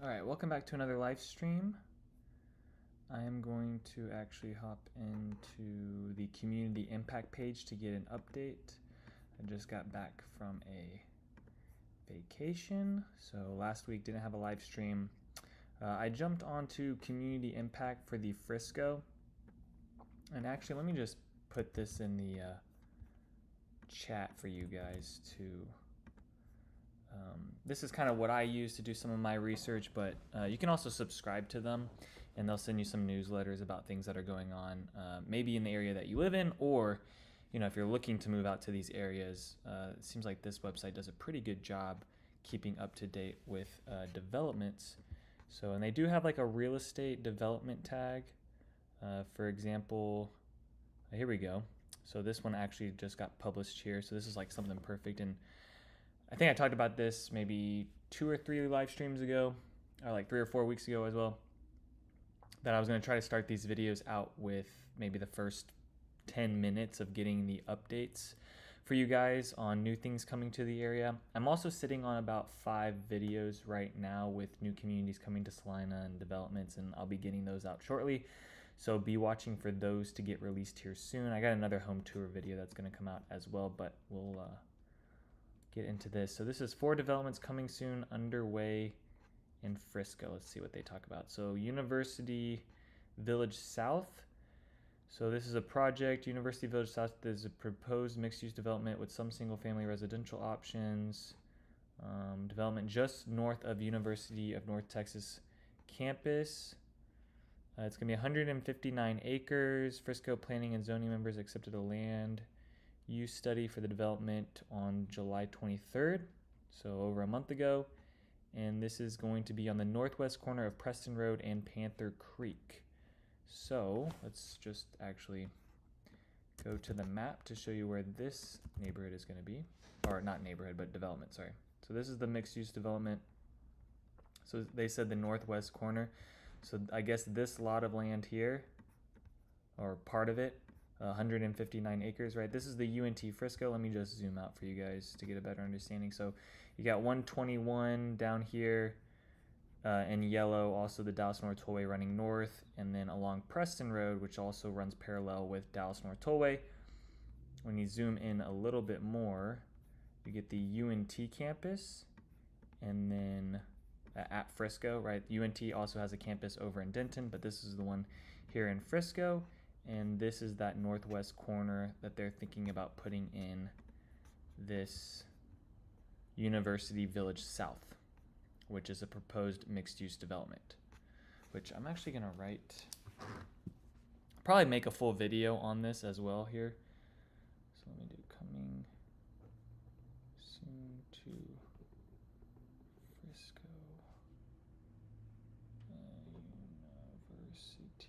All right, welcome back to another live stream. I am going to actually hop into the community impact page to get an update. I just got back from a vacation, so last week didn't have a live stream. I jumped onto community impact for the Frisco, and actually let me just put this in the chat for you guys to this is kind of what I use to do some of my research, but you can also subscribe to them and they'll send you some newsletters about things that are going on, maybe in the area that you live in, or if you're looking to move out to these areas. It seems like this website does a pretty good job keeping up to date with developments. So, and they do have like a real estate development tag. For example, here we go. So this one actually just got published here. So this is like something perfect. And I think I talked about this maybe 2 or 3 live streams ago, or like 3 or 4 weeks ago as well, that I was going to try to start these videos out with maybe the first 10 minutes of getting the updates for you guys on new things coming to the area. I'm also sitting on about 5 videos right now with new communities coming to Salina and developments, and I'll be getting those out shortly. So be watching for those to get released here soon. I got another home tour video that's going to come out as well, but we'll get into this. So this is 4 developments coming soon, underway in Frisco. Let's see what they talk about. So University Village South. So this is a project, University Village South. There's a proposed mixed-use development with some single-family residential options. Development just north of University of North Texas campus. It's going to be 159 acres. Frisco Planning and Zoning members accepted a land use study for the development on July 23rd, so over a month ago. And this is going to be on the northwest corner of Preston Road and Panther Creek. So let's just actually go to the map to show you where this neighborhood is going to be. Or not neighborhood, but development, sorry. So this is the mixed-use development. So they said the northwest corner. So I guess this lot of land here, or part of it, 159 acres, right? This is the UNT Frisco. Let me just zoom out for you guys to get a better understanding. So you got 121 down here in yellow, also the Dallas North Tollway running north, and then along Preston Road, which also runs parallel with Dallas North Tollway. When you zoom in a little bit more, you get the UNT campus, and then at Frisco, right? UNT also has a campus over in Denton, but this is the one here in Frisco. And this is that northwest corner that they're thinking about putting in this University Village South, which is a proposed mixed-use development, which I'm actually going to probably make a full video on this as well here. So let me do coming soon to Frisco University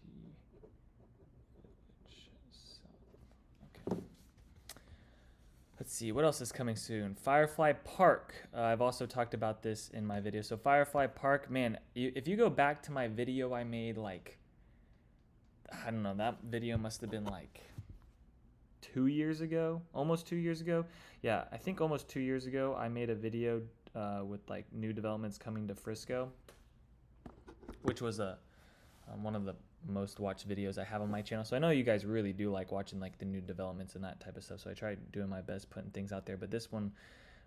Village South. Okay. Let's see, what else is coming soon? Firefly Park. I've also talked about this in my video. So Firefly Park, man, if you go back to my video I made, like, I don't know, that video must have been like 2 years ago, almost 2 years ago. Yeah, I think almost 2 years ago, I made a video with like new developments coming to Frisco, which was one of the most watched videos I have on my channel. So I know you guys really do like watching like the new developments and that type of stuff. So I tried doing my best putting things out there. But this one,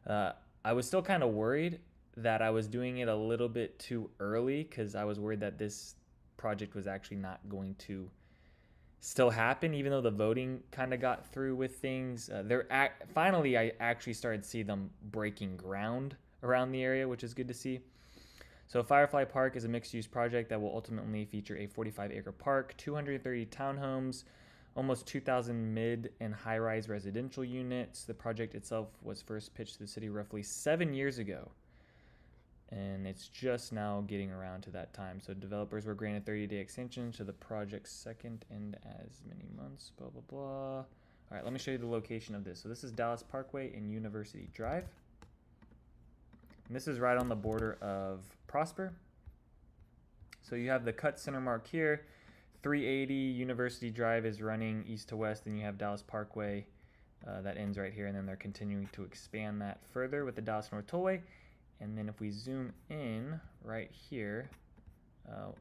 I was still kind of worried that I was doing it a little bit too early, because I was worried that this project was actually not going to still happen, even though the voting kind of got through with things. Finally, I actually started to see them breaking ground around the area, which is good to see. So Firefly Park is a mixed-use project that will ultimately feature a 45-acre park, 230 townhomes, almost 2,000 mid and high-rise residential units. The project itself was first pitched to the city roughly 7 years ago, and it's just now getting around to that time. So developers were granted 30-day extension to the project's second in as many months, blah, blah, blah. All right, let me show you the location of this. So this is Dallas Parkway and University Drive. And this is right on the border of Prosper. So you have the cut center mark here. 380 University Drive is running east to west, and you have Dallas Parkway that ends right here, and then they're continuing to expand that further with the Dallas North Tollway. And then if we zoom in right here,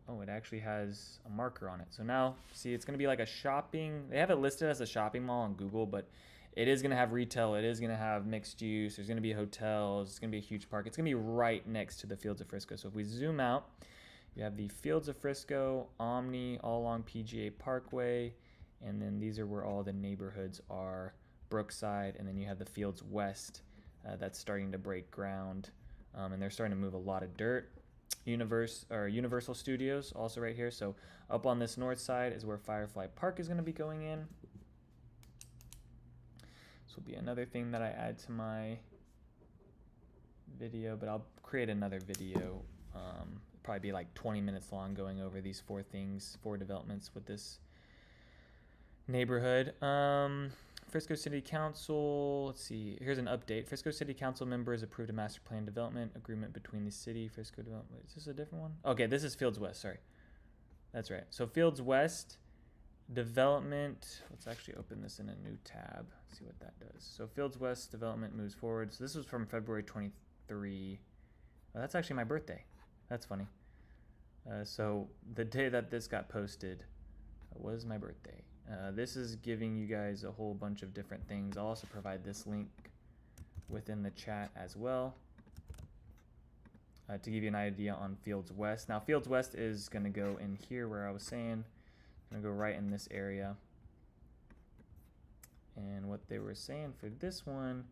oh, it actually has a marker on it. So now, see, it's going to be like a shopping. They have it listed as a shopping mall on Google, but it is going to have retail. It is going to have mixed use. There's going to be hotels. It's going to be a huge park. It's going to be right next to the Fields of Frisco. So if we zoom out, you have the Fields of Frisco, Omni, all along PGA Parkway, and then these are where all the neighborhoods are, Brookside, and then you have the Fields West that's starting to break ground, and they're starting to move a lot of dirt. Universal Studios also right here. So up on this north side is where Firefly Park is going to be going in. This will be another thing that I add to my video, but I'll create another video. Probably be like 20 minutes long going over these four developments with this neighborhood. Frisco City Council, let's see, here's an update. Frisco City Council members approved a master plan development agreement between the city, Frisco Development. Is this a different one? Okay, this is Fields West, sorry. That's right. So Fields West development, let's actually open this in a new tab, see what that does. So Fields West development moves forward. So this was from February 23. Oh, that's actually my birthday. That's funny. So the day that this got posted was my birthday. This is giving you guys a whole bunch of different things. I'll also provide this link within the chat as well to give you an idea on Fields West. Now Fields West is going to go in here where I was saying. Going to go right in this area. And what they were saying for this one,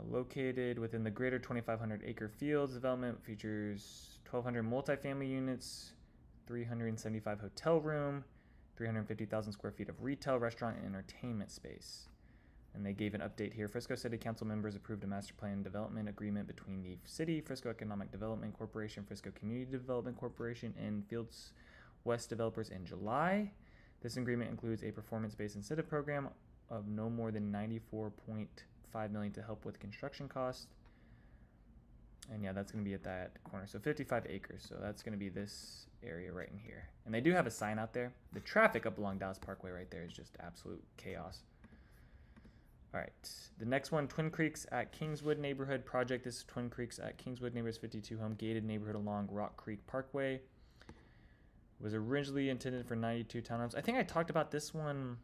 located within the greater 2,500 acre Fields development, features 1,200 multifamily units, 375 hotel room, 350,000 square feet of retail, restaurant, and entertainment space. And they gave an update here. Frisco City Council members approved a master plan development agreement between the city, Frisco Economic Development Corporation, Frisco Community Development Corporation, and Fields West developers in July. This agreement includes a performance-based incentive program of no more than $94.5 million to help with construction costs. And yeah, that's going to be at that corner. So 55 acres. So that's going to be this area right in here. And they do have a sign out there. The traffic up along Dallas Parkway right there is just absolute chaos. All right. The next one, Twin Creeks at Kingswood Neighborhood Project. This is Twin Creeks at Kingswood Neighborhood, 52 home gated neighborhood along Rock Creek Parkway. It was originally intended for 92 townhomes. I think I talked about this one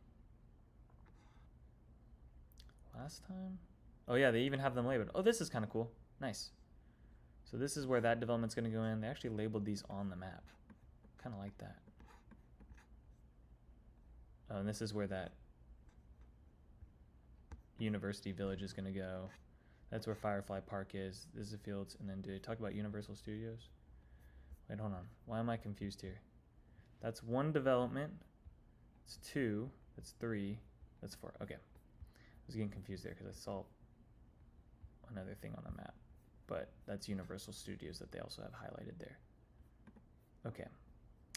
last time. Oh yeah, they even have them labeled. Oh, this is kind of cool. Nice. So this is where that development's going to go in. They actually labeled these on the map. Kind of like that. Oh, and this is where that University Village is going to go. That's where Firefly Park is. This is the Fields. And then did I talk about Universal Studios? Wait, hold on. Why am I confused here? That's one development. It's two. That's three. That's four. Okay. I was getting confused there because I saw another thing on the map. But that's Universal Studios that they also have highlighted there. Okay.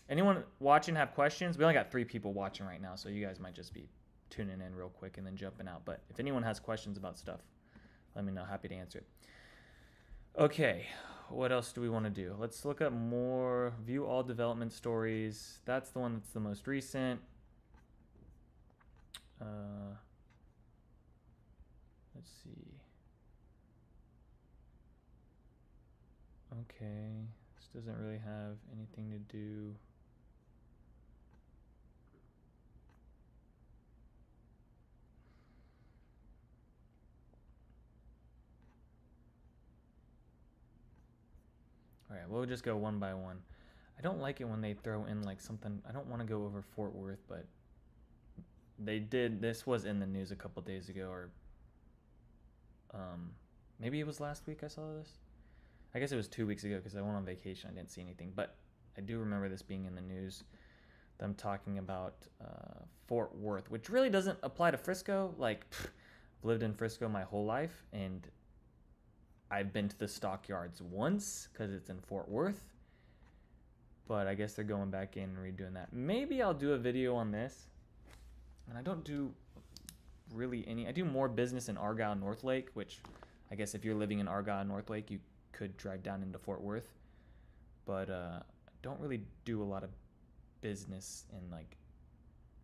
Anyone watching have questions? We only got 3 people watching right now, so you guys might just be tuning in real quick and then jumping out. But if anyone has questions about stuff, let me know. Happy to answer it. Okay. What else do we want to do? Let's look up more. View all development stories. That's the one that's the most recent. Let's see. Okay, this doesn't really have anything to do. All right, we'll just go one by one. I don't like it when they throw in like something. I don't want to go over Fort Worth, but they did. This was in the news a couple days ago, or maybe it was last week I saw this. I guess it was 2 weeks ago because I went on vacation. I didn't see anything, but I do remember this being in the news. Them talking about Fort Worth, which really doesn't apply to Frisco. Like, I've lived in Frisco my whole life, and I've been to the stockyards once because it's in Fort Worth. But I guess they're going back in and redoing that. Maybe I'll do a video on this. And I don't do really any. I do more business in Argyle, North Lake, which I guess if you're living in Argyle, North Lake, you could drive down into Fort Worth. But I don't really do a lot of business in like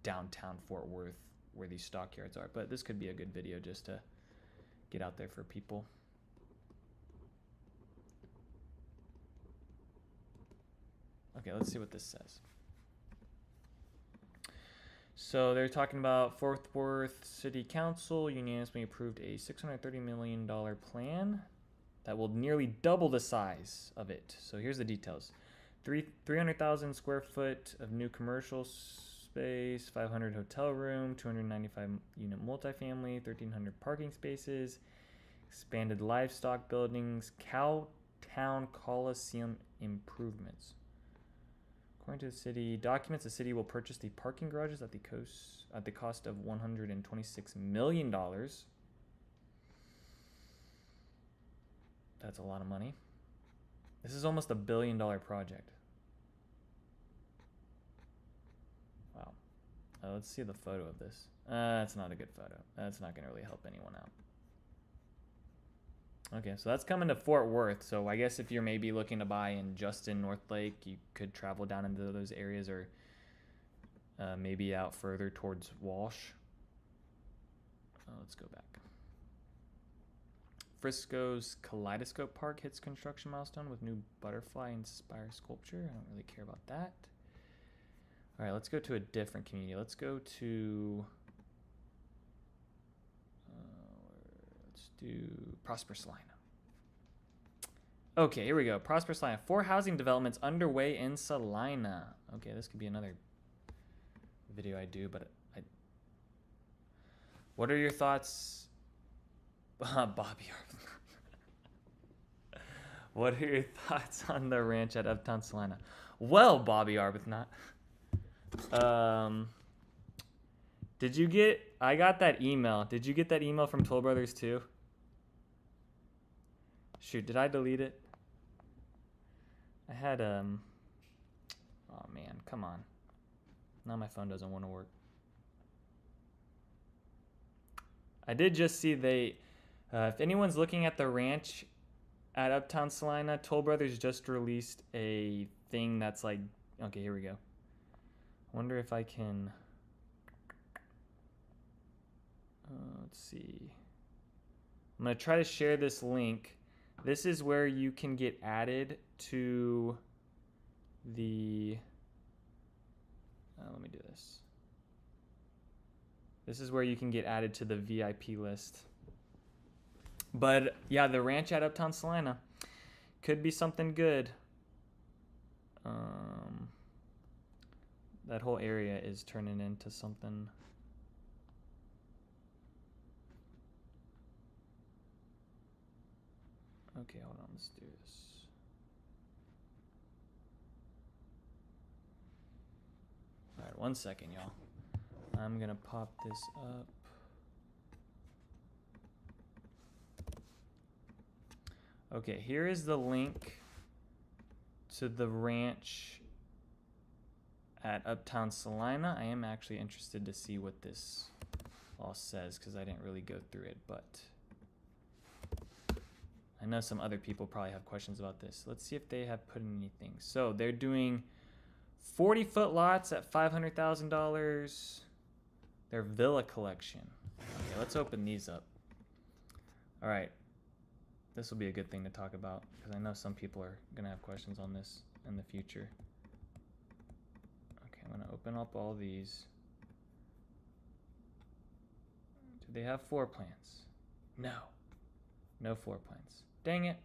downtown Fort Worth where these stockyards are. But this could be a good video just to get out there for people. Okay, let's see what this says. So they're talking about Fort Worth City Council unanimously approved a $630 million plan that will nearly double the size of it. So here's the details. 300,000 square foot of new commercial space, 500 hotel room, 295 unit multifamily, 1,300 parking spaces, expanded livestock buildings, Cowtown Coliseum improvements. According to the city documents, the city will purchase the parking garages at the cost of $126 million. That's a lot of money. This is almost $1 billion project. Wow. Let's see the photo of this. That's not a good photo. That's not going to really help anyone out. Okay, so that's coming to Fort Worth. So I guess if you're maybe looking to buy in Justin, North Lake, you could travel down into those areas, or maybe out further towards Walsh. Let's go back. Frisco's Kaleidoscope Park hits construction milestone with new butterfly-inspired sculpture. I don't really care about that. All right, let's go to a different community. Let's go to... let's do Prosper Salina. Okay, here we go. Prosper Salina. 4 housing developments underway in Salina. Okay, this could be another video I do, but what are your thoughts, Bobby? What are your thoughts on the ranch at Uptown Salina? Well, Bobby Arbuthnot, did you get? I got that email. Did you get that email from Toll Brothers too? Shoot, did I delete it? I had oh man, come on. Now my phone doesn't want to work. I did just see they, if anyone's looking at the ranch at Uptown Salina, Toll Brothers just released a thing that's like, okay, here we go. I wonder if I can, let's see. I'm going to try to share this link. This is where you can get added to the, let me do this. This is where you can get added to the VIP list. But yeah, the ranch at Uptown Salina could be something good. That whole area is turning into something. Okay, hold on, let's do this. All right, 1 second, y'all. I'm gonna pop this up. Okay, here is the link to the ranch at Uptown Salina. I am actually interested to see what this all says because I didn't really go through it, but I know some other people probably have questions about this. Let's see if they have put in anything. So they're doing 40-foot lots at $500,000. Their villa collection. Okay, let's open these up. All right. This will be a good thing to talk about because I know some people are going to have questions on this in the future. Okay, I'm going to open up all these. Do they have floor plans? No. No floor plans. Dang it.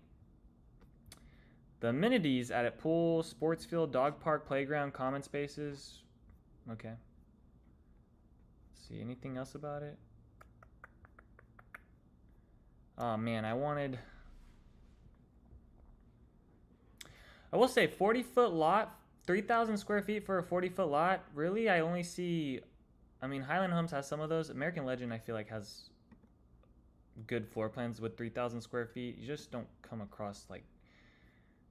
The amenities at it: pool, sports field, dog park, playground, common spaces. Okay. Let's see, anything else about it? Oh man, I will say 40-foot lot, 3,000 square feet for a 40-foot lot. Really, I only see, I mean, Highland Homes has some of those. American Legend, I feel like, has good floor plans with 3,000 square feet. You just don't come across like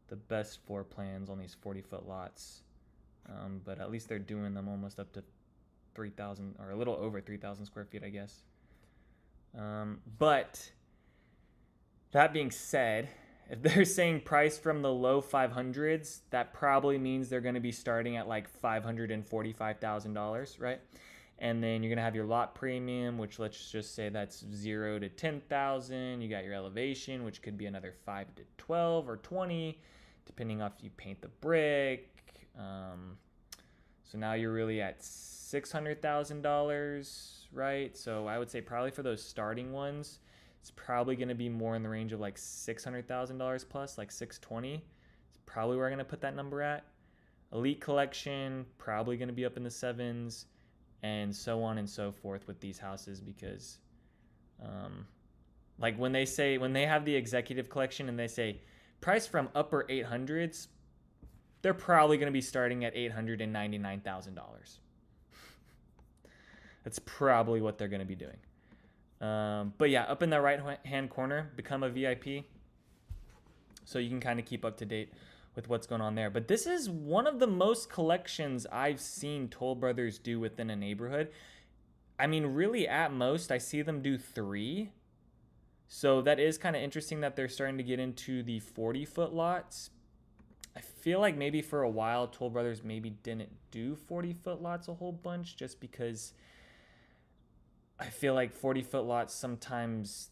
the best floor plans on these 40-foot lots. But at least they're doing them almost up to 3,000 or a little over 3,000 square feet, I guess. But that being said, if they're saying price from the low 500s, that probably means they're going to be starting at like $545,000, right? And then you're going to have your lot premium, which let's just say that's 0 to 10,000. You got your elevation, which could be another 5 to 12 or 20, depending on if you paint the brick. So now you're really at $600,000, right? So I would say probably for those starting ones, it's probably going to be more in the range of like $600,000 plus, like 620. It's probably where I'm going to put that number at. Elite collection, probably going to be up in the sevens, and so on and so forth with these houses, because like when they have the executive collection and they say price from upper 800s, they're probably going to be starting at $899,000. That's probably what they're going to be doing. But yeah, up in the right hand corner, become a VIP, so you can kind of keep up to date with what's going on there. But this is one of the most collections I've seen Toll Brothers do within a neighborhood. I mean, really, at most, I see them do 3. So that is kind of interesting that they're starting to get into the 40-foot lots. I feel like maybe for a while, Toll Brothers maybe didn't do 40-foot lots a whole bunch, just because I feel like 40-foot lots sometimes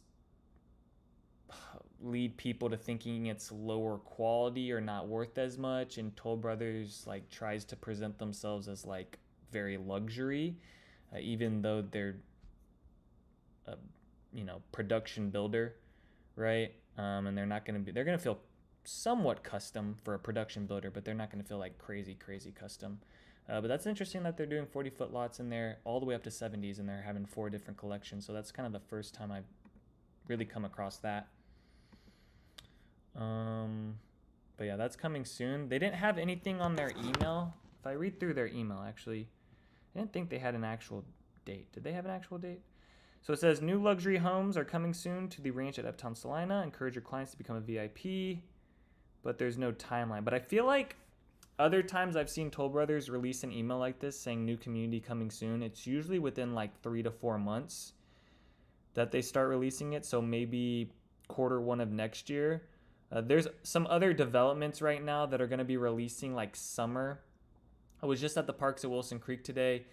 lead people to thinking it's lower quality or not worth as much, and Toll Brothers like tries to present themselves as like very luxury, even though they're a production builder, right? And they're gonna feel somewhat custom for a production builder, but they're not gonna feel like crazy custom. But that's interesting that they're doing 40-foot lots in there all the way up to 70s, and they're having 4 different collections. So that's kind of the first time I've really come across that. But yeah, that's coming soon. They didn't have anything on their email. If I read through their email, actually, I didn't think they had an actual date. Did they have an actual date? So it says, new luxury homes are coming soon to the ranch at Uptown Salina. Encourage your clients to become a VIP, but there's no timeline. But I feel like other times I've seen Toll Brothers release an email like this saying new community coming soon. It's usually within like 3 to 4 months that they start releasing it. So maybe Q1 of next year. There's some other developments right now that are going to be releasing like summer. I was just at the parks at Wilson Creek today.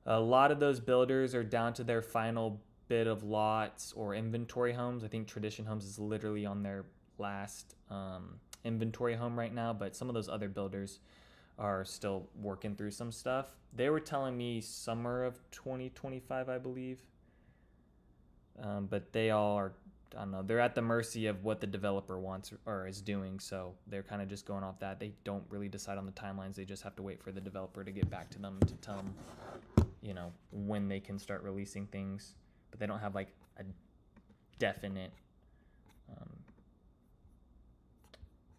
A lot of those builders are down to their final bit of lots or inventory homes. I think Tradition Homes is literally on their last inventory home right now, but some of those other builders are still working through some stuff. They were telling me summer of 2025, I believe. But they all are, I don't know, they're at the mercy of what the developer wants or is doing, so they're kind of just going off that. They don't really decide on the timelines. They just have to wait for the developer to get back to them to tell them, when they can start releasing things. But they don't have like a definite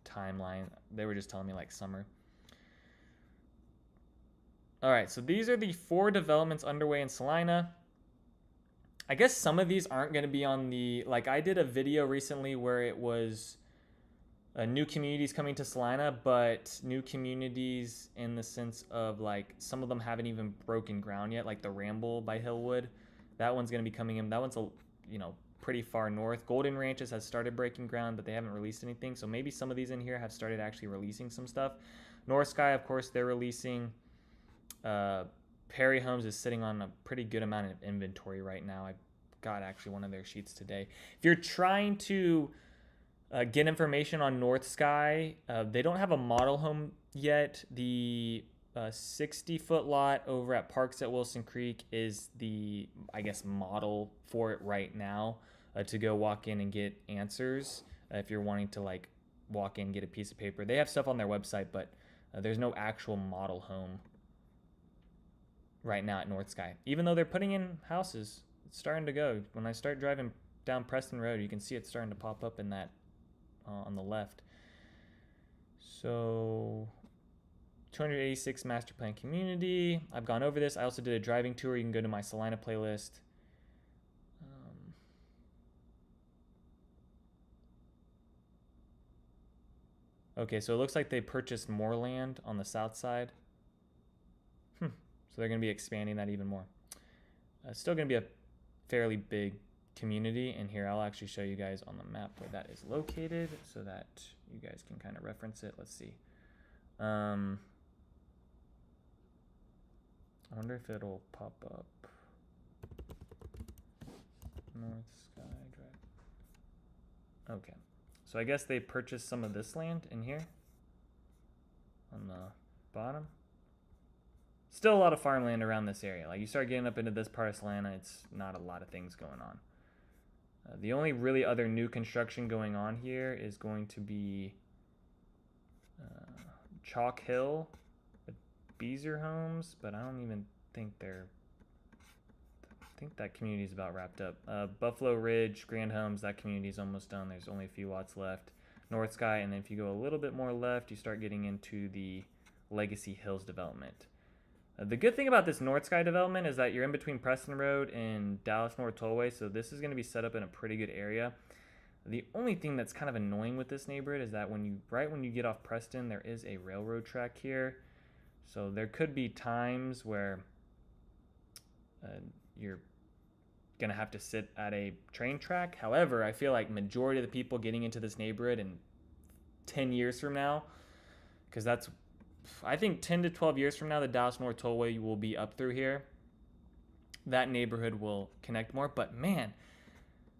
timeline. They were just telling me like summer. All right, so these are the 4 developments underway in Salina. I guess some of these aren't going to be on the, like I did a video recently where it was new communities coming to Salina, but new communities in the sense of like some of them haven't even broken ground yet, like the Ramble by Hillwood. That one's going to be coming in. That one's pretty far north. Golden Ranches has started breaking ground, but they haven't released anything. So maybe some of these in here have started actually releasing some stuff. North Sky, of course, they're releasing. Perry Homes is sitting on a pretty good amount of inventory right now. I got actually one of their sheets today. If you're trying to get information on North Sky, they don't have a model home yet. The 60-foot lot over at Parks at Wilson Creek is the, I guess, model for it right now to go walk in and get answers. If you're wanting to like walk in, get a piece of paper. They have stuff on their website, but there's no actual model home right now at North Sky. Even though they're putting in houses, it's starting to go. When I start driving down Preston Road, you can see it starting to pop up in that on the left. So 286 master plan community. I've gone over this. I also did a driving tour. You can go to my Salina playlist. Okay, so it looks like they purchased more land on the south side. So they're going to be expanding that even more. It's still going to be a fairly big community. And here, I'll actually show you guys on the map where that is located so that you guys can kind of reference it. Let's see. I wonder if it'll pop up. North Sky Drive. Okay. So I guess they purchased some of this land in here on the bottom. Still a lot of farmland around this area. Like you start getting up into this part of Salina, it's not a lot of things going on. The only really other new construction going on here is going to be Chalk Hill, with Beezer Homes, but I don't even think they're. I think that community is about wrapped up. Buffalo Ridge, Grand Homes, that community is almost done. There's only a few lots left. North Sky, and then if you go a little bit more left, you start getting into the Legacy Hills development. The good thing about this North Sky development is that you're in between Preston Road and Dallas North Tollway, so this is going to be set up in a pretty good area. The only thing that's kind of annoying with this neighborhood is that right when you get off Preston, there is a railroad track here. So there could be times where you're going to have to sit at a train track. However, I feel like majority of the people getting into this neighborhood in 10 years from now, because I think 10 to 12 years from now, the Dallas North Tollway will be up through here. That neighborhood will connect more. But man,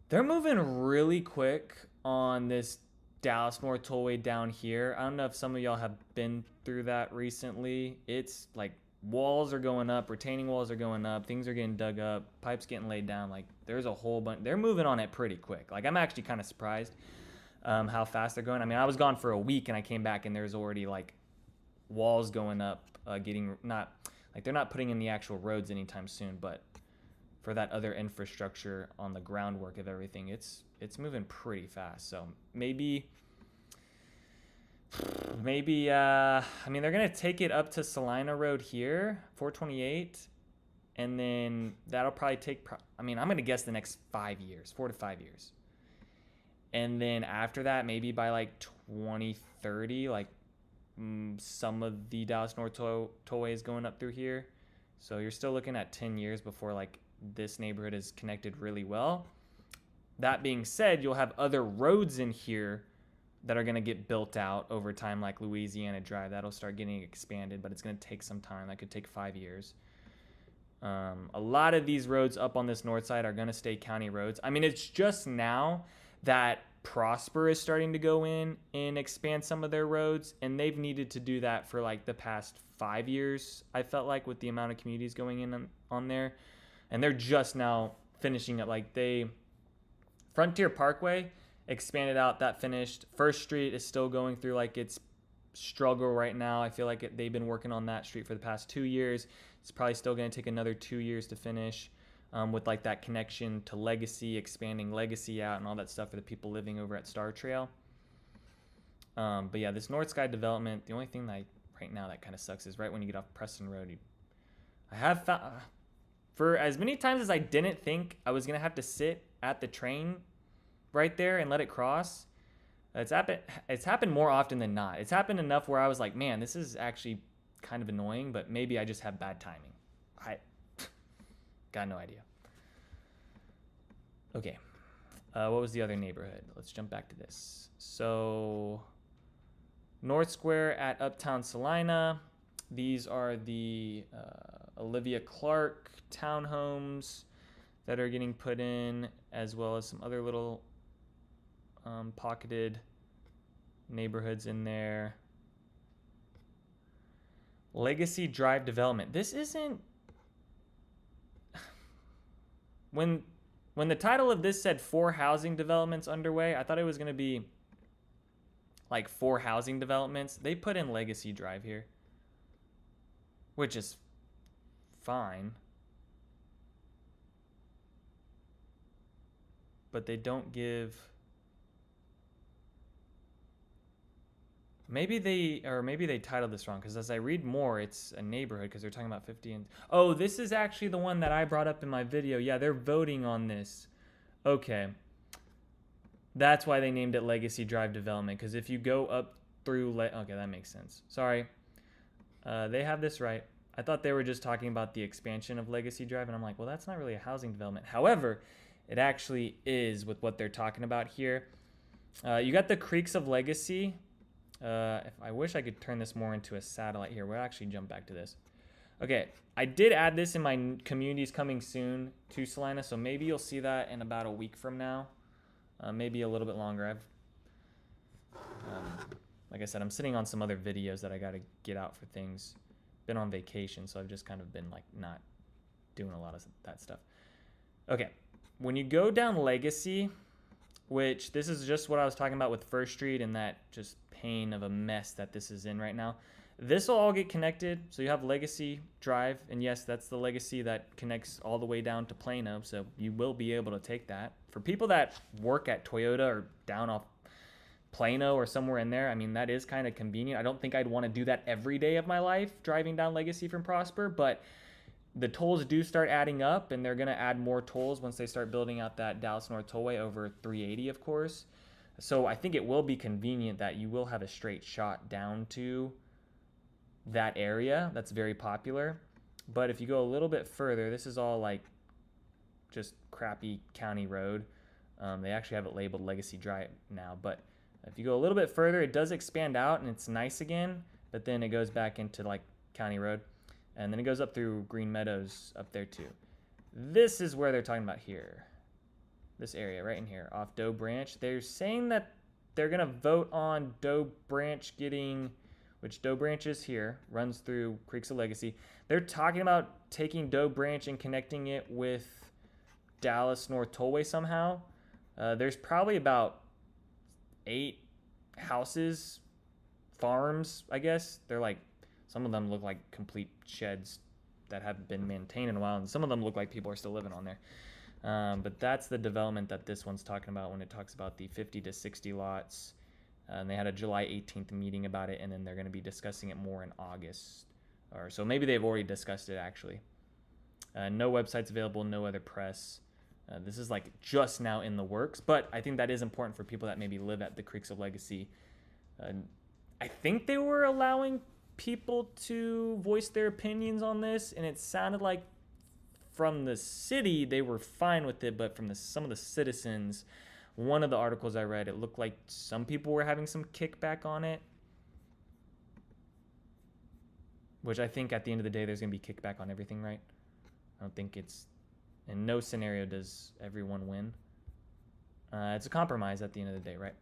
they're moving really quick on this Dallas North Tollway down here. I don't know if some of y'all have been through that recently. It's like walls are going up, retaining walls are going up, things are getting dug up, pipes getting laid down. Like there's a whole bunch. They're moving on it pretty quick. Like I'm actually kind of surprised how fast they're going. I mean, I was gone for a week and I came back and there's already like walls going up, they're not putting in the actual roads anytime soon, but for that other infrastructure on the groundwork of everything, it's moving pretty fast. So maybe I mean, they're gonna take it up to Salina Road here, 428, and then that'll probably take, I'm gonna guess the next 5 years, 4 to 5 years. And then after that, maybe by like 2030, like some of the Dallas North Tollway is going up through here. So you're still looking at 10 years before like this neighborhood is connected really well. That being said, you'll have other roads in here that are going to get built out over time, like Louisiana Drive. That'll start getting expanded, but it's going to take some time. That could take 5 years. A lot of these roads up on this north side are going to stay county roads. I mean, it's just now that Prosper is starting to go in and expand some of their roads, and they've needed to do that for like the past 5 years, I felt like, with the amount of communities going in on there. And they're just now finishing up. Like Frontier Parkway expanded out, that finished. First Street is still going through like its struggle right now. I feel like they've been working on that street for the past 2 years. It's probably still going to take another 2 years to finish. With like that connection to Legacy, expanding Legacy out and all that stuff for the people living over at Star Trail. But yeah, this North Sky development, the only thing that right now that kind of sucks is right when you get off Preston Road. I have found, for as many times as I didn't think I was going to have to sit at the train right there and let it cross, it's happened more often than not. It's happened enough where I was like, man, this is actually kind of annoying, but maybe I just have bad timing. I got no idea. Okay. What was the other neighborhood? Let's jump back to this. So, North Square at Uptown Salina. These are the Olivia Clark townhomes that are getting put in, as well as some other little pocketed neighborhoods in there. Legacy Drive development. This isn't... When the title of this said 4 housing developments underway, I thought it was going to be like 4 housing developments. They put in Legacy Drive here, which is fine. But they don't give... Maybe they titled this wrong, because as I read more, it's a neighborhood, because they're talking about 50 and... Oh, this is actually the one that I brought up in my video. Yeah, they're voting on this. Okay. That's why they named it Legacy Drive Development, because if you go up through... Okay, that makes sense. Sorry. They have this right. I thought they were just talking about the expansion of Legacy Drive, and I'm like, well, that's not really a housing development. However, it actually is with what they're talking about here. You got the Creeks of Legacy... if I wish I could turn this more into a satellite here. We'll actually jump back to this. Okay, I did add this in my communities coming soon to Salina, so maybe you'll see that in about a week from now. Maybe a little bit longer. like I said, I'm sitting on some other videos that I got to get out for things. Been on vacation, so I've just kind of been like not doing a lot of that stuff. Okay, when you go down Legacy, which this is just what I was talking about with First Street and that just pain of a mess that this is in right now. This will all get connected. So you have Legacy Drive, and yes, that's the Legacy that connects all the way down to Plano. So you will be able to take that. For people that work at Toyota or down off Plano or somewhere in there, I mean, that is kind of convenient. I don't think I'd want to do that every day of my life, driving down Legacy from Prosper, but the tolls do start adding up, and they're going to add more tolls once they start building out that Dallas North Tollway over 380, of course. So I think it will be convenient that you will have a straight shot down to that area. That's very popular. But if you go a little bit further, this is all like just crappy county road. They actually have it labeled Legacy Drive now, but if you go a little bit further, it does expand out and it's nice again, but then it goes back into like county road, and then it goes up through Green Meadows up there too. This is where they're talking about here. This area right in here off Doe Branch. They're saying that they're gonna vote on Doe Branch getting, which Doe Branch is here, runs through Creeks of Legacy. They're talking about taking Doe Branch and connecting it with Dallas North Tollway somehow. There's probably about 8 houses, farms, I guess. They're like, some of them look like complete sheds that haven't been maintained in a while, and some of them look like people are still living on there. But that's the development that this one's talking about when it talks about the 50 to 60 lots. And they had a July 18th meeting about it, and then they're going to be discussing it more in August. Or so maybe they've already discussed it, actually. No websites available, no other press. This is like just now in the works, but I think that is important for people that maybe live at the Creeks of Legacy. I think they were allowing people to voice their opinions on this, and it sounded like from the city they were fine with it, but from some of the citizens, one of the articles I read, it looked like some people were having some kickback on it, which I think at the end of the day there's going to be kickback on everything, right? I don't think it's, in no scenario does everyone win. It's a compromise at the end of the day, right?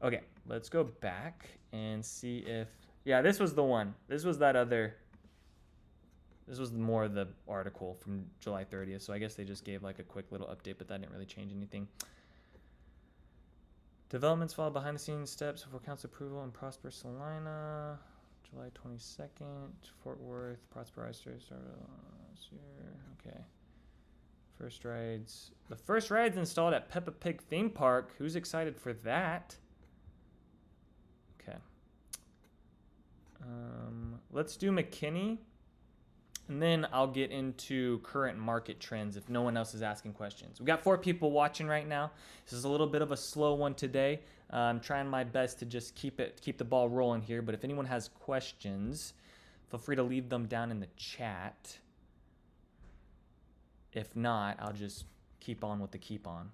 Okay, let's go back and see if, yeah, this was the one. This was that other, this was more of the article from July 30th. So I guess they just gave like a quick little update, but that didn't really change anything. Developments follow behind the scenes steps before council approval in Prosper, Salina. July 22nd, Fort Worth, Prosper Oysters started last year. Okay. First rides. The first ride's installed at Peppa Pig theme park. Who's excited for that? Okay. Let's do McKinney, and then I'll get into current market trends if no one else is asking questions. We got 4 people watching right now. This is a little bit of a slow one today. I'm trying my best to just keep the ball rolling here, but if anyone has questions, feel free to leave them down in the chat. If not, I'll just keep on with the keep on.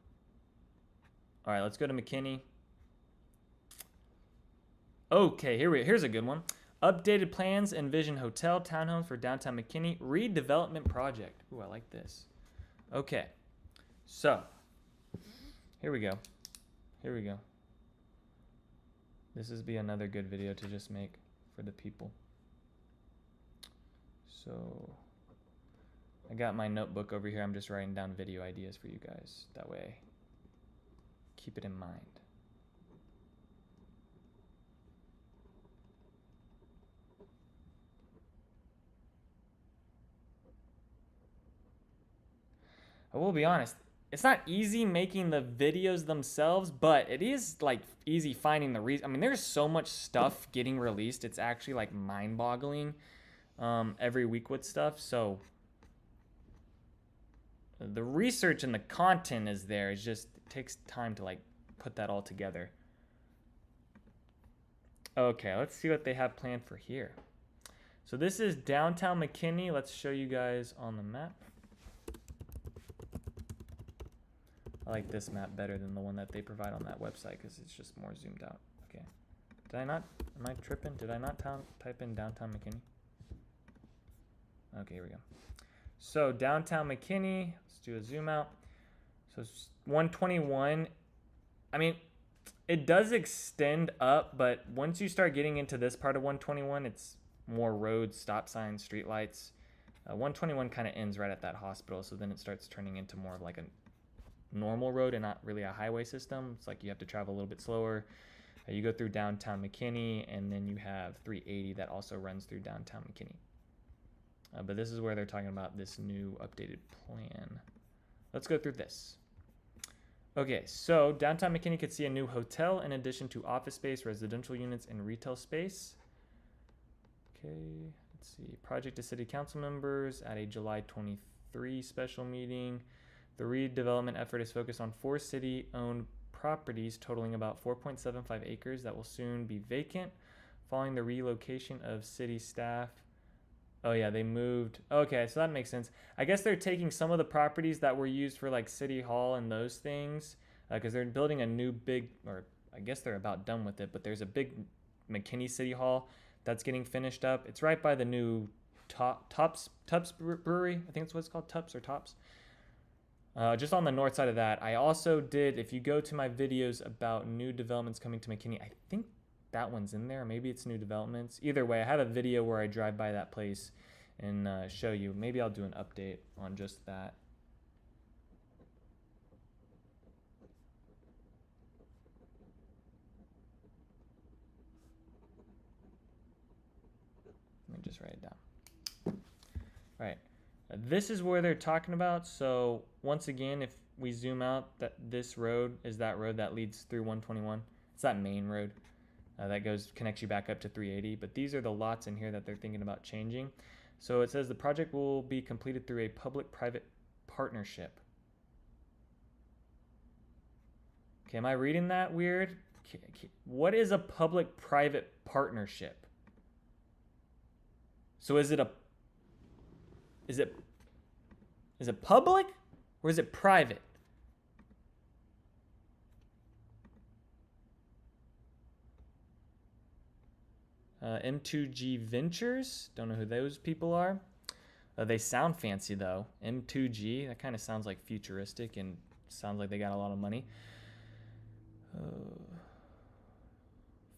All right, let's go to McKinney. Okay, here's a good one. Updated plans envision hotel townhomes for downtown McKinney redevelopment project. Ooh, I like this. Okay, so here we go. This is be another good video to just make for the people. So I got my notebook over here. I'm just writing down video ideas for you guys. That way, keep it in mind. I will be honest, it's not easy making the videos themselves, but it is like easy finding the reason. I mean, there's so much stuff getting released. It's actually like mind-boggling every week with stuff. So the research and the content is there. It's just, it takes time to like put that all together. Okay, let's see what they have planned for here. So this is downtown McKinney. Let's show you guys on the map. I like this map better than the one that they provide on that website because it's just more zoomed out. Okay. Did I not? Am I tripping? Did I not type in downtown McKinney? Okay, here we go. So downtown McKinney, let's do a zoom out. So 121. I mean, It does extend up, but once you start getting into this part of 121, it's more roads, stop signs, street lights. 121 kind of ends right at that hospital, so then it starts turning into more of like a normal road and not really a highway system. It's like you have to travel a little bit slower. You go through downtown McKinney, and then you have 380 that also runs through downtown McKinney. But this is where they're talking about this new updated plan. Let's go through this. Okay, so downtown McKinney could see a new hotel in addition to office space, residential units, and retail space. Okay, let's see. Project to city council members at a July 23 special meeting. The redevelopment effort is focused on 4 city-owned properties totaling about 4.75 acres that will soon be vacant following the relocation of city staff. Oh yeah, they moved. Okay, so that makes sense. I guess they're taking some of the properties that were used for like city hall and those things, because they're building a new big, or I guess they're about done with it, but there's a big McKinney City Hall that's getting finished up. It's right by the new Tups Brewery. I think that's what it's called, Tups or Tops. Just on the north side of that. I also did, if you go to my videos about new developments coming to McKinney, I think that one's in there. Maybe it's new developments. Either way, I have a video where I drive by that place and show you. Maybe I'll do an update on just that. Let me just write it down. All right. This is where they're talking about. So once again, if we zoom out, that this road is that road that leads through 121. It's that main road that connects you back up to 380. But these are the lots in here that they're thinking about changing. So it says the project will be completed through a public-private partnership. Okay, am I reading that weird? What is a public-private partnership? So is it public or is it private? M2G Ventures. Don't know who those people are. They sound fancy though. M2G. That kind of sounds like futuristic and sounds like they got a lot of money.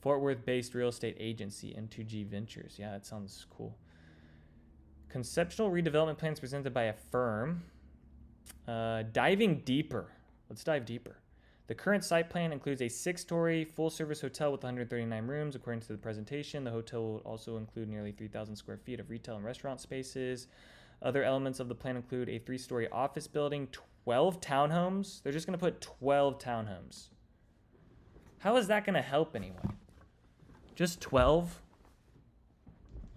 Fort Worth-based real estate agency, M2G Ventures. Yeah, that sounds cool. Conceptual redevelopment plans presented by a firm. Diving deeper. Let's dive deeper. The current site plan includes a 6-story full-service hotel with 139 rooms. According to the presentation, the hotel will also include nearly 3,000 square feet of retail and restaurant spaces. Other elements of the plan include a 3-story office building, 12 townhomes. They're just going to put 12 townhomes. How is that going to help anyone? Just 12?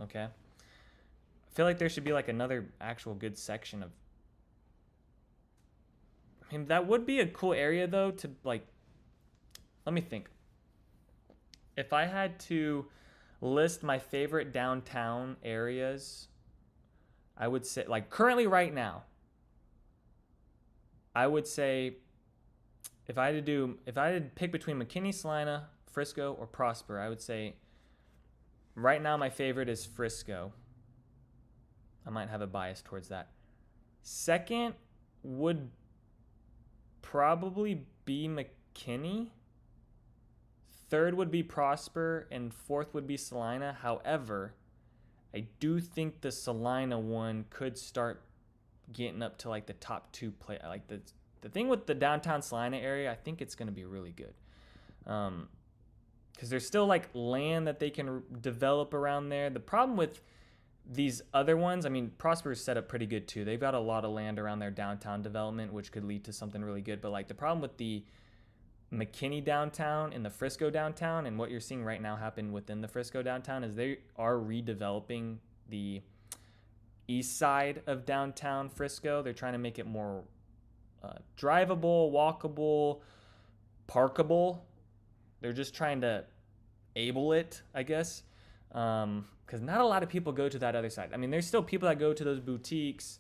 Okay. I feel like there should be like another actual good section of... I mean, that would be a cool area though to like... Let me think. If I had to list my favorite downtown areas, I would say, like currently right now, I would say if I had to pick between McKinney, Salina, Frisco, or Prosper, I would say right now my favorite is Frisco. I might have a bias towards that. Second would probably be McKinney. Third would be Prosper, and fourth would be Salina. However, I do think the Salina one could start getting up to like the top 2 play. Like the thing with the downtown Salina area, I think it's going to be really good. Because there's still like land that they can develop around there. The problem with these other ones, I mean, Prosper is set up pretty good too. They've got a lot of land around their downtown development, which could lead to something really good. But like the problem with the McKinney downtown and the Frisco downtown, and what you're seeing right now happen within the Frisco downtown, is they are redeveloping the east side of downtown Frisco. They're trying to make it more drivable, walkable, parkable. They're just trying to able it, I guess. Because not a lot of people go to that other side. I mean, there's still people that go to those boutiques.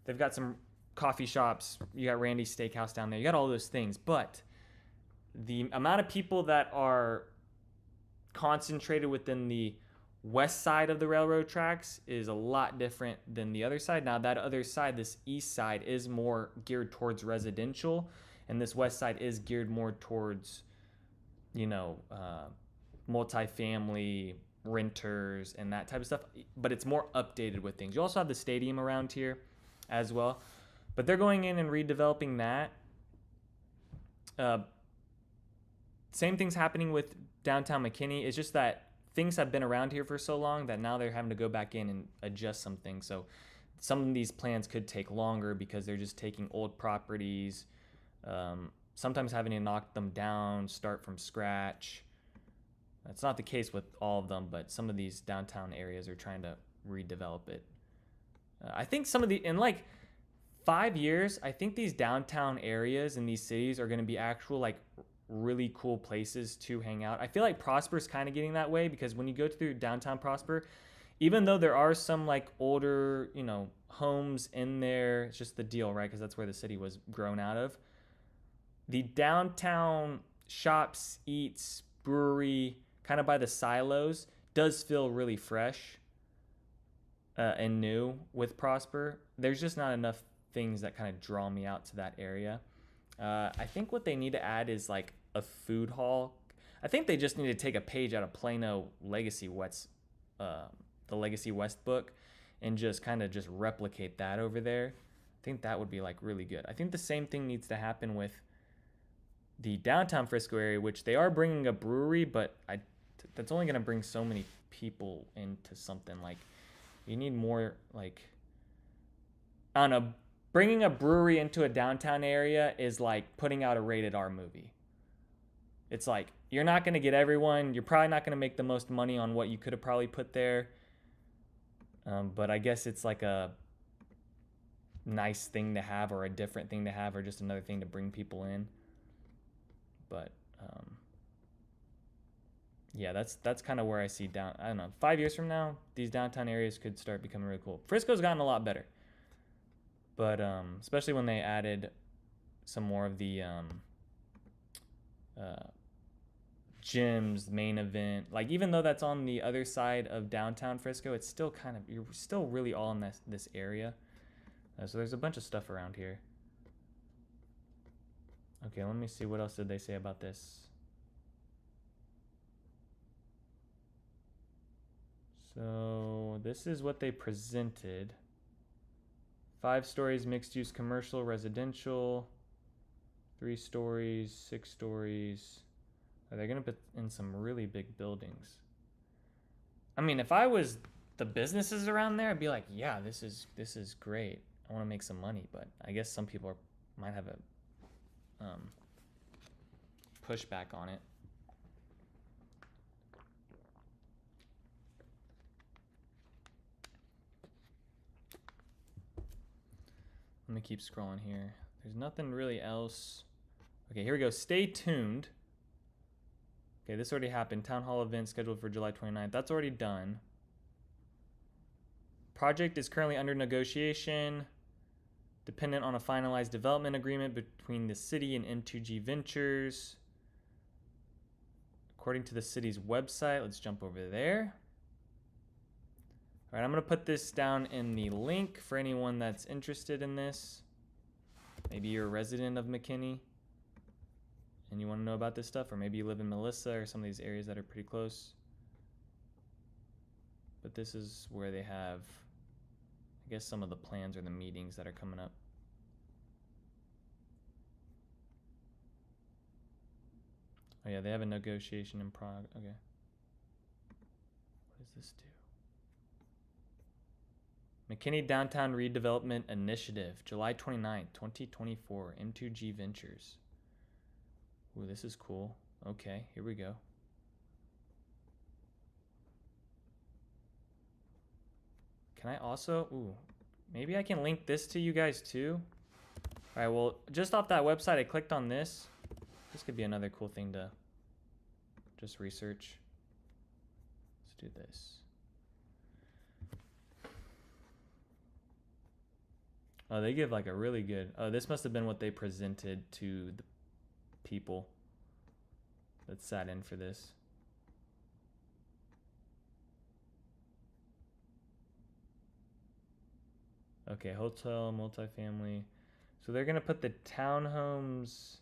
They've got some coffee shops. You got Randy's Steakhouse down there. You got all those things. But the amount of people that are concentrated within the west side of the railroad tracks is a lot different than the other side. Now, that other side, this east side, is more geared towards residential. And this west side is geared more towards you know, multifamily renters and that type of stuff, but it's more updated with things. You also have the stadium around here as well, but they're going in and redeveloping that. Same thing's happening with downtown McKinney. It's just that things have been around here for so long that now they're having to go back in and adjust some things. So some of these plans could take longer because they're just taking old properties, sometimes having to knock them down, start from scratch. That's not the case with all of them, but some of these downtown areas are trying to redevelop it. I think some of the, in like 5 years, I think these downtown areas in these cities are going to be actual like really cool places to hang out. I feel like Prosper's kind of getting that way, because when you go through downtown Prosper, even though there are some like older, you know, homes in there, it's just the deal, right? Because that's where the city was grown out of. The downtown shops, eats, brewery, kind of by the silos, does feel really fresh and new with Prosper. There's just not enough things that kind of draw me out to that area. I think what they need to add is like a food hall. I think they just need to take a page out of Plano Legacy West, the Legacy West book, and just kind of just replicate that over there. I think that would be like really good. I think the same thing needs to happen with the downtown Frisco area, which they are bringing a brewery, but that's only going to bring so many people into something. Like, you need more, like, I don't know, bringing a brewery into a downtown area is like putting out a rated R movie. It's like, you're not going to get everyone. You're probably not going to make the most money on what you could have probably put there. But I guess it's like a nice thing to have, or a different thing to have, or just another thing to bring people in. But yeah, that's kind of where I see I don't know, 5 years from now, these downtown areas could start becoming really cool. Frisco's gotten a lot better, but especially when they added some more of the gyms, main event. Like, even though that's on the other side of downtown Frisco, it's still kind of, you're still really all in this area. So there's a bunch of stuff around here. Okay, let me see, what else did they say about this? So this is what they presented. 5 stories, mixed use, commercial, residential. 3 stories, 6 stories. They're gonna put in some really big buildings. I mean, if I was the businesses around there, I'd be like, yeah, this is great. I want to make some money, but I guess some people might have a pushback on it. Let me keep scrolling here. There's nothing really else. Okay, here we go. Stay tuned. Okay, this already happened. Town hall event scheduled for July 29th. That's already done. Project is currently under negotiation, dependent on a finalized development agreement between the city and M2G Ventures. According to the city's website, let's jump over there. All right, I'm going to put this down in the link for anyone that's interested in this. Maybe you're a resident of McKinney and you want to know about this stuff, or maybe you live in Melissa or some of these areas that are pretty close. But this is where they have, I guess, some of the plans or the meetings that are coming up. Oh yeah, they have a negotiation in Prague. Okay. What does this do? McKinney Downtown Redevelopment Initiative, July 29th, 2024, M2G Ventures. Ooh, this is cool. Okay, here we go. Can I also, maybe I can link this to you guys too. All right, well, just off that website, I clicked on this. This could be another cool thing to just research. Let's do this. Oh, they give like a really good, oh, this must have been what they presented to the people that sat in for this. Okay, hotel, multifamily. So they're gonna put the townhomes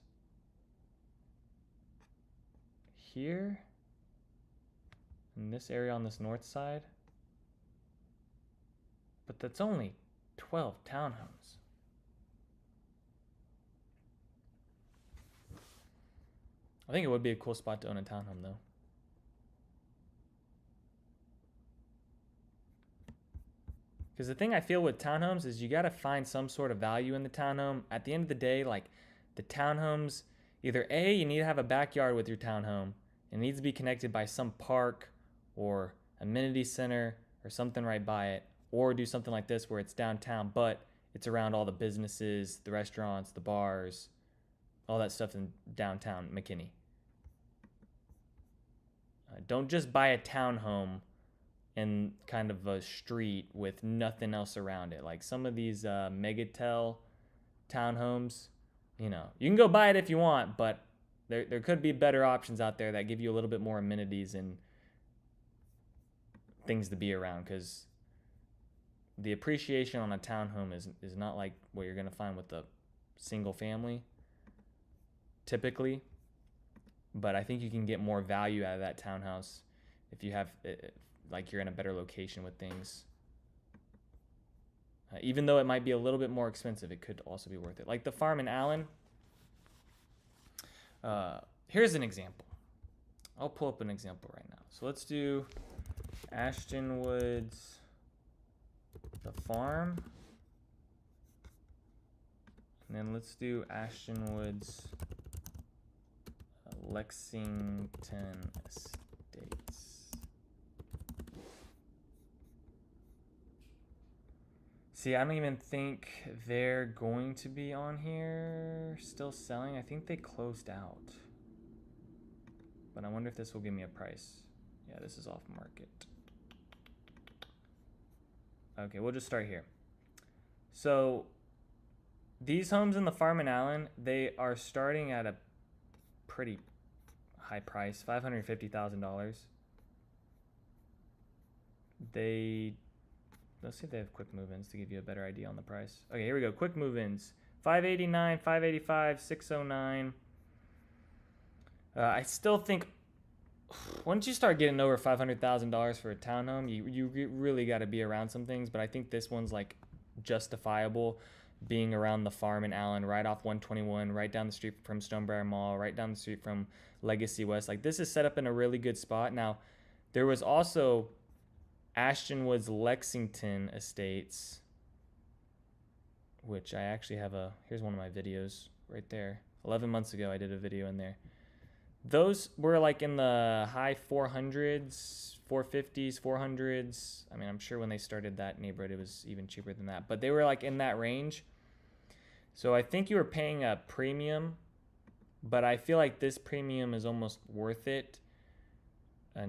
here in this area on this north side. But that's only 12 townhomes. I think it would be a cool spot to own a townhome though. Because the thing I feel with townhomes is you got to find some sort of value in the townhome. At the end of the day, like the townhomes, either A, you need to have a backyard with your townhome. It needs to be connected by some park or amenity center or something right by it. Or do something like this where it's downtown, but it's around all the businesses, the restaurants, the bars, all that stuff in downtown McKinney. Don't just buy a townhome in kind of a street with nothing else around it. Like some of these Megatel townhomes, you know, you can go buy it if you want, but there could be better options out there that give you a little bit more amenities and things to be around, because the appreciation on a townhome is not like what you're going to find with a single family typically, but I think you can get more value out of that townhouse if you have like you're in a better location with things. Even though it might be a little bit more expensive, it could also be worth it. Like the farm in Allen. Here's an example. I'll pull up an example right now. So let's do Ashton Woods, the farm. And then let's do Ashton Woods, Lexington Estates. See, I don't even think they're going to be on here still selling. I think they closed out. But I wonder if this will give me a price. Yeah, this is off market. Okay, we'll just start here. So these homes in the farm in Allen, they are starting at a pretty high price, $550,000. Let's see if they have quick move-ins to give you a better idea on the price. Okay, here we go. Quick move-ins. 589, 585, 609. I still think once you start getting over $500,000 for a townhome, you really got to be around some things. But I think this one's like justifiable, being around the farm in Allen, right off 121, right down the street from Stonebriar Mall, right down the street from Legacy West. Like this is set up in a really good spot. Now, there was also Ashton Woods Lexington Estates, which I actually have here's one of my videos right there. 11 months ago, I did a video in there. Those were like in the high 400s, 450s, 400s. I mean, I'm sure when they started that neighborhood, it was even cheaper than that. But they were like in that range. So I think you were paying a premium, but I feel like this premium is almost worth it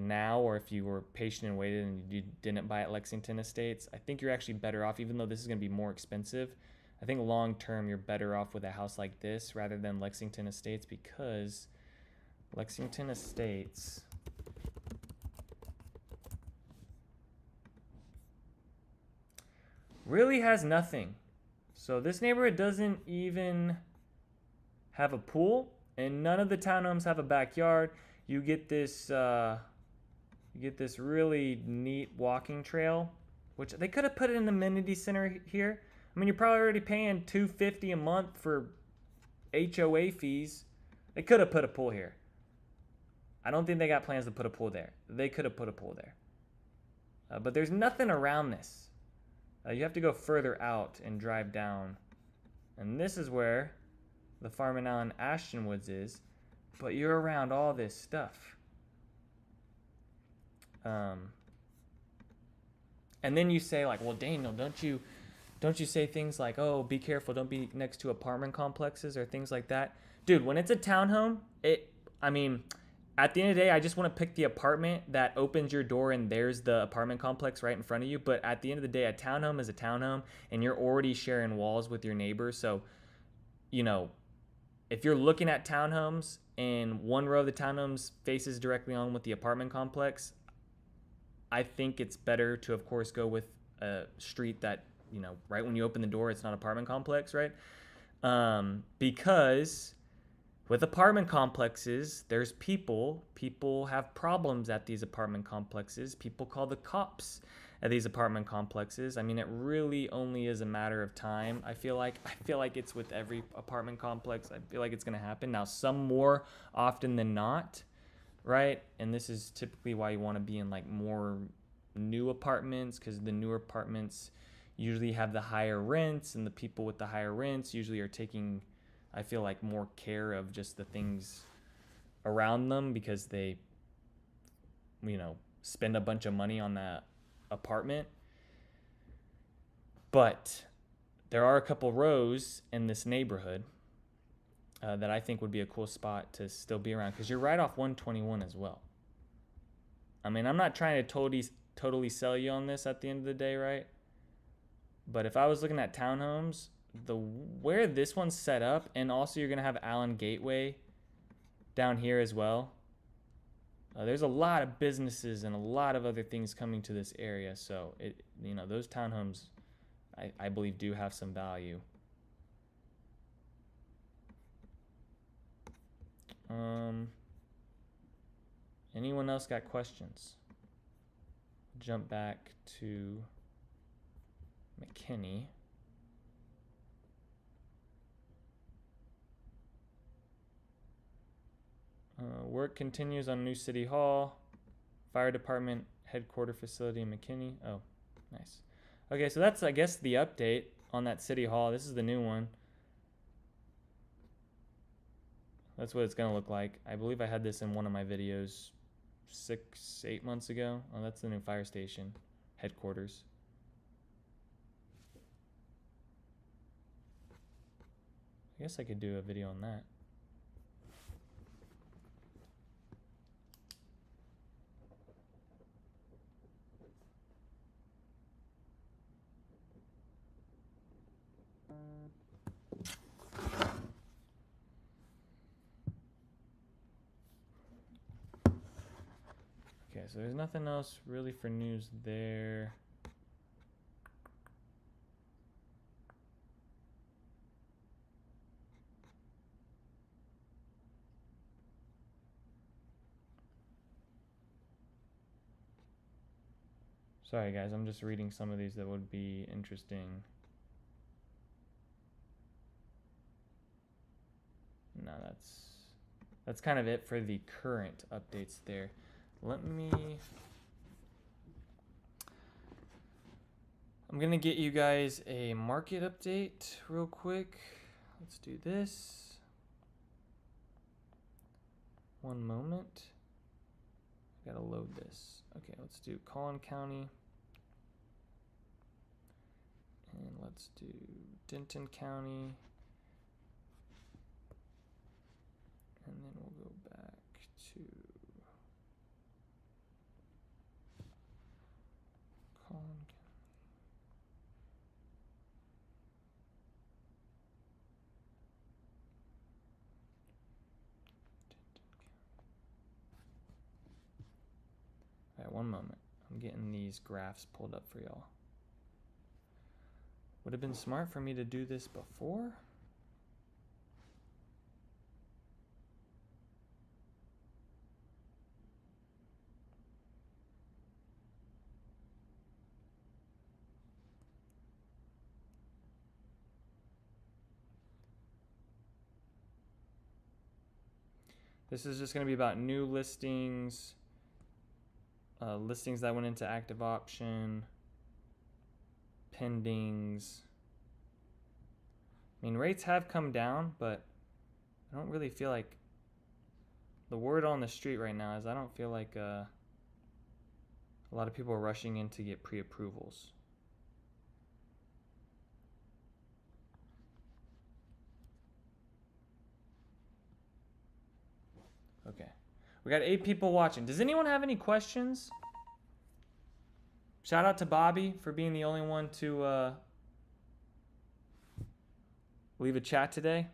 now, or if you were patient and waited and you didn't buy at Lexington Estates. I think you're actually better off, even though this is going to be more expensive. I think long term, you're better off with a house like this rather than Lexington Estates, because Lexington Estates really has nothing. So this neighborhood doesn't even have a pool, and none of the townhomes have a backyard. You get this really neat walking trail, which they could have put it in the amenity center here. I mean, you're probably already paying $250 a month for HOA fees. They could have put a pool here. I don't think they got plans to put a pool there. They could have put a pool there. But there's nothing around this. You have to go further out and drive down. And this is where the farm in Allen Ashton Woods is. But you're around all this stuff. And then you say like, well, Daniel, don't you say things like, oh, be careful, don't be next to apartment complexes or things like that. Dude, when it's a townhome, at the end of the day, I just want to pick the apartment that opens your door and there's the apartment complex right in front of you. But at the end of the day, a townhome is a townhome, and you're already sharing walls with your neighbors. So, you know, if you're looking at townhomes and one row of the townhomes faces directly on with the apartment complex, I think it's better to, of course, go with a street that, you know, right when you open the door, it's not apartment complex, right? Because with apartment complexes, there's people. People have problems at these apartment complexes. People call the cops at these apartment complexes. I mean, it really only is a matter of time. I feel like it's with every apartment complex. I feel like it's going to happen. Now, some more often than not, right? And this is typically why you want to be in like more new apartments, because the newer apartments usually have the higher rents, and the people with the higher rents usually are taking, I feel like, more care of just the things around them, because they, spend a bunch of money on that apartment. But there are a couple rows in this neighborhood that I think would be a cool spot to still be around, because you're right off 121 as well. I mean, I'm not trying to totally sell you on this at the end of the day, right? But if I was looking at townhomes, where this one's set up, and also you're gonna have Allen Gateway down here as well. There's a lot of businesses and a lot of other things coming to this area, so those townhomes, I believe, do have some value. Anyone else got questions? Jump back to McKinney. Work continues on new city hall, fire department headquarter facility in McKinney. Oh, nice. Okay, so that's, I guess, the update on that city hall. This is the new one. That's what it's gonna look like. I believe I had this in one of my videos 6-8 months ago. Oh, that's the new fire station headquarters. I guess I could do a video on that. Okay, so there's nothing else really for news there. Sorry guys, I'm just reading some of these that would be interesting. No, that's kind of it for the current updates there. I'm gonna get you guys a market update real quick. Let's do this. One moment. I gotta load this. Okay, let's do Collin County. And let's do Denton County. And then we'll go back to Collin County. All right, one moment. I'm getting these graphs pulled up for y'all. Would have been smart for me to do this before. This is just going to be about new listings, listings that went into active option, pendings. I mean, rates have come down, but I don't really feel like, the word on the street right now is I don't feel like a lot of people are rushing in to get pre-approvals. Okay, we got 8 people watching. Does anyone have any questions? Shout out to Bobby for being the only one to leave a chat today.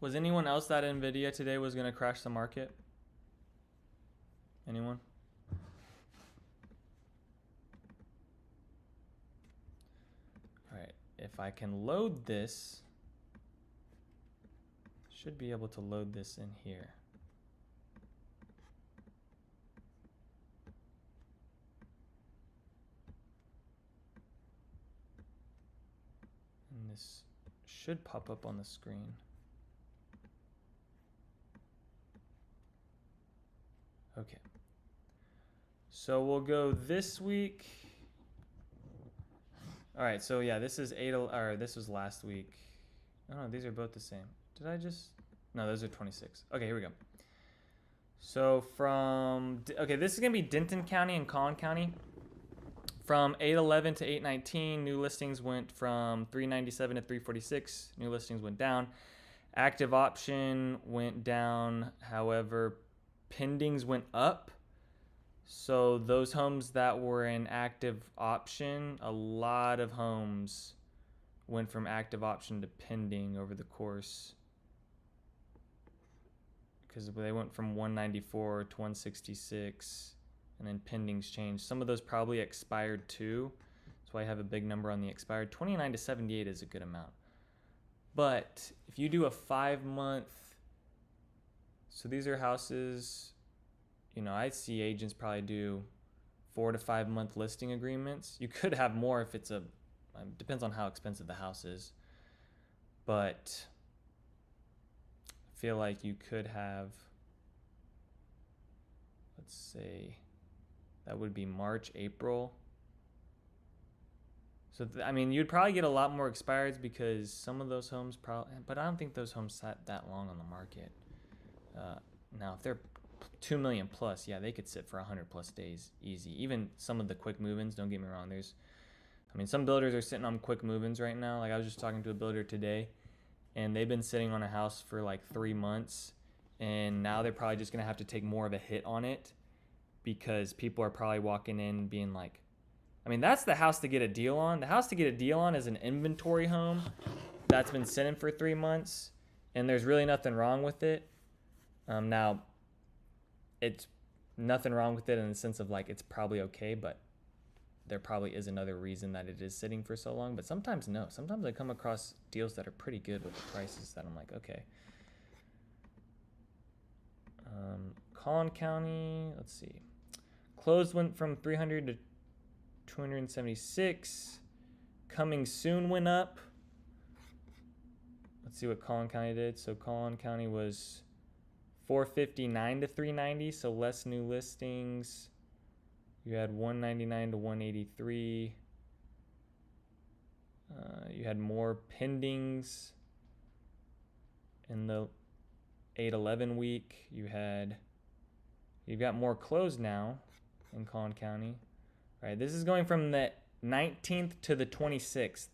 Was anyone else that NVIDIA today was going to crash the market? Anyone? if I can load this, should be able to load this in here. And this should pop up on the screen. Okay. So we'll go this week. All right, so yeah, this is this was last week. Oh no, these are both the same. Did I just? No, those are 26. Okay, here we go. So this is gonna be Denton County and Collin County. From 8/11 to 8/19, new listings went from 397 to 346. New listings went down. Active option went down. However, pendings went up. So those homes that were in active option, a lot of homes went from active option to pending over the course, because they went from 194 to 166, and then pendings changed. Some of those probably expired too. That's why I have a big number on the expired. 29 to 78 is a good amount. But if you do a 5-month, so these are houses, I see agents probably do 4 to 5 month listing agreements. You could have more if it's depends on how expensive the house is. But I feel like you could have, let's say, that would be March, April. So, you'd probably get a lot more expireds because some of those homes but I don't think those homes sat that long on the market. Now, if they're 2 million plus, yeah, they could sit for 100 plus days easy. Even some of the quick move-ins, don't get me wrong. Some builders are sitting on quick move-ins right now. Like I was just talking to a builder today, and they've been sitting on a house for like 3 months, and now they're probably just gonna have to take more of a hit on it because people are probably walking in being like, that's the house to get a deal on. The house to get a deal on is an inventory home that's been sitting for 3 months, and there's really nothing wrong with it. Now, it's nothing wrong with it in the sense of like it's probably okay, but there probably is another reason that it is sitting for so long. But sometimes no. Sometimes I come across deals that are pretty good with the prices that I'm like, okay. Collin County, let's see. Closed went from 300 to 276. Coming soon went up. Let's see what Collin County did. So Collin County was 459 to 390, so less new listings. You had 199 to 183. You had more pendings in the 8/11 week. You've got more closed now in Collin County. All right, this is going from the 19th to the 26th.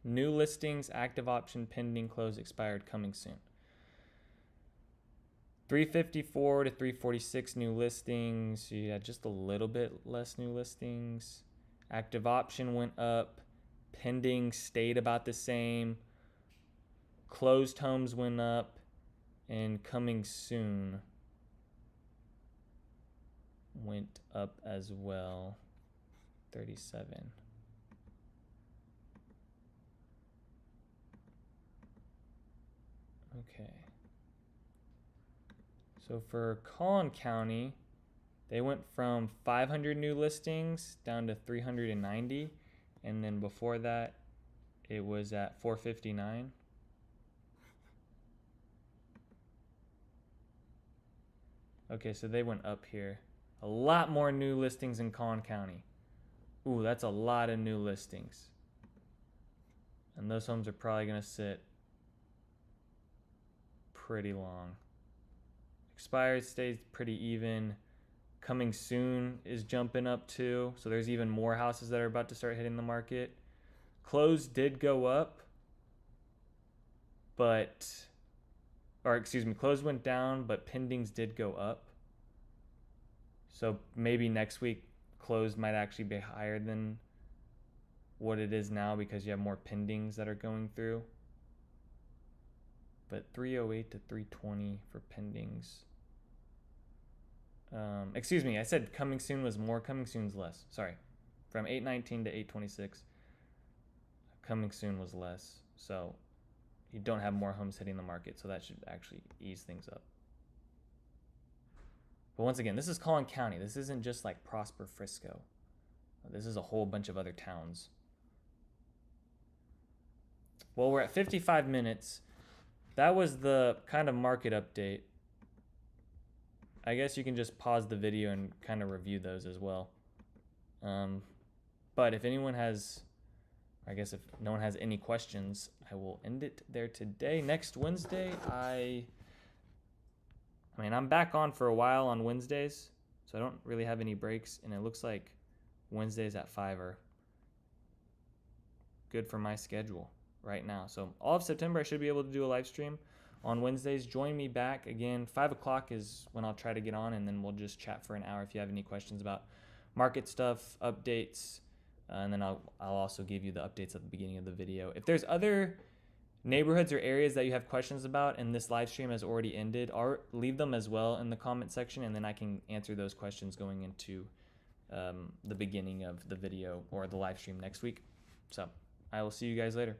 New listings, active option, pending, closed, expired, coming soon. 354 to 346 new listings. You had just a little bit less new listings. Active option went up. Pending stayed about the same. Closed homes went up. And coming soon went up as well. 37. Okay. So for Collin County, they went from 500 new listings down to 390. And then before that, it was at 459. Okay, so they went up here. A lot more new listings in Collin County. Ooh, that's a lot of new listings. And those homes are probably going to sit pretty long. Expired stays pretty even. Coming soon is jumping up too. So there's even more houses that are about to start hitting the market. Closed did go up. Closed went down, but pendings did go up. So maybe next week closed might actually be higher than what it is now because you have more pendings that are going through. But 308 to 320 for pendings. I said coming soon was more, coming soon's less. Sorry. From 819 to 826. coming soon was less. So you don't have more homes hitting the market. So that should actually ease things up. But once again, this is Collin County. This isn't just like Prosper, Frisco. This is a whole bunch of other towns. Well, we're at 55 minutes. That was the kind of market update. I guess you can just pause the video and kind of review those as well. But if anyone has, I guess if no one has any questions, I will end it there today. Next Wednesday, I mean, I'm back on for a while on Wednesdays, so I don't really have any breaks, and it looks like Wednesdays at 5 are good for my schedule right now. So all of September, I should be able to do a live stream on Wednesdays. Join me back again. 5 o'clock is when I'll try to get on, and then we'll just chat for an hour if you have any questions about market stuff, updates, and then I'll also give you the updates at the beginning of the video. If there's other neighborhoods or areas that you have questions about and this live stream has already ended, or leave them as well in the comment section, and then I can answer those questions going into the beginning of the video or the live stream next week. So I will see you guys later.